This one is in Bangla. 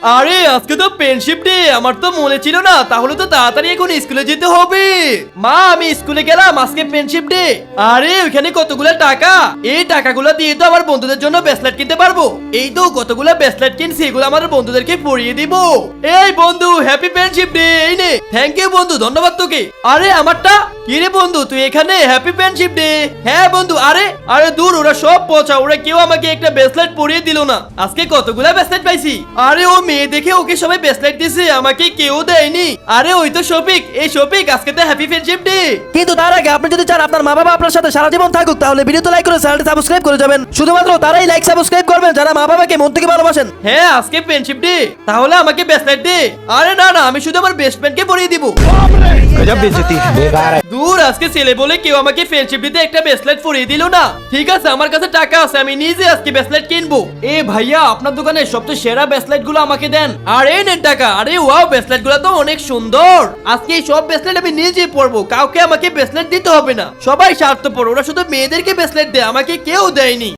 আরে আজকে তো ফ্রেন্ডশিপ ডে, আমার তো মনে ছিল না। তাহলে তো তাড়াতাড়ি এখন স্কুলে যেতে হবে। মা আমি স্কুলে গেলাম, আজকে ফ্রেন্ডশিপ ডে। আরে ওখানে কতগুলো টাকা, এই টাকাগুলো দিয়ে তো আমার বন্ধুদের জন্য ব্রেসলেট কিনতে পারবো। এই তো কতগুলো ব্রেসলেট কিনছি, এগুলো আমার বন্ধুদেরকে পরিয়ে দিব। এই বন্ধু হ্যাপি ফ্রেন্ডশিপ ডে, এই নে। থ্যাংক ইউ বন্ধু, ধন্যবাদ তোকে। আরে আমারটা কি রে বন্ধু, তুই এখানে? Happy friendship day. হ্যাঁ বন্ধু। আরে আরে দূর, ওরা সব পচা, ওরা কেউ আমাকে একটা ব্রেসলেট পরিয়ে দিল না। আজকে কতগুলা ব্রেসলেট পাইছি। আরে ও মেয়ে দেখে ওকে সবাই ব্রেসলেট দিছে, আমাকে কেউ দেয়নি। আরে ওই তো শফিক। এই শফিক, আজকে তো হ্যাপি ফ্রেন্ডশিপ ডে। কিন্তু তার আগে আপনি যদি চান আপনার মা বাবা আপনার সাথে সারা জীবন থাকুক, তাহলে ভিডিওতে লাইক করে চ্যানেলটি সাবস্ক্রাইব করে যাবেন। শুধুমাত্র তারাই লাইক সাবস্ক্রাইব করবেন যারা মা বাবাকে মন থেকে ভালোবাসেন। হ্যাঁ আজকে ফ্রেন্ডশিপ ডে, তাহলে আমাকে ব্রেসলেট দে। আরে না না, আমি শুধু আমার বেস্ট ফ্রেন্ডকে পরিয়ে দিব। দূর, আজকে ছেলে বলে কেউ আমাকে ফ্রেন্ডশিপ দিতে একটা ব্রেসলেট পরিয়ে দিল না। ঠিক আছে, আমার কাছে টাকা আছে, আমি নিজে আজকে ব্রেসলেট কিনবো। এ ভাইয়া, আপনার দোকানে সবচেয়ে সেরা ব্রেসলেট গুলো আমাকে দেন। আর এই নেন টাকা। আরে ওয়াও, ব্রেসলেট গুলো তো অনেক সুন্দর। আজকে এই সব ব্রেসলেট আমি নিজে পরবো, কাউকে আমাকে ব্রেসলেট দিতে হবে না। সবাই স্বার্থপর, ওরা শুধু মেয়েদেরকে ব্রেসলেট দেয়, আমাকে কেউ দেয়নি।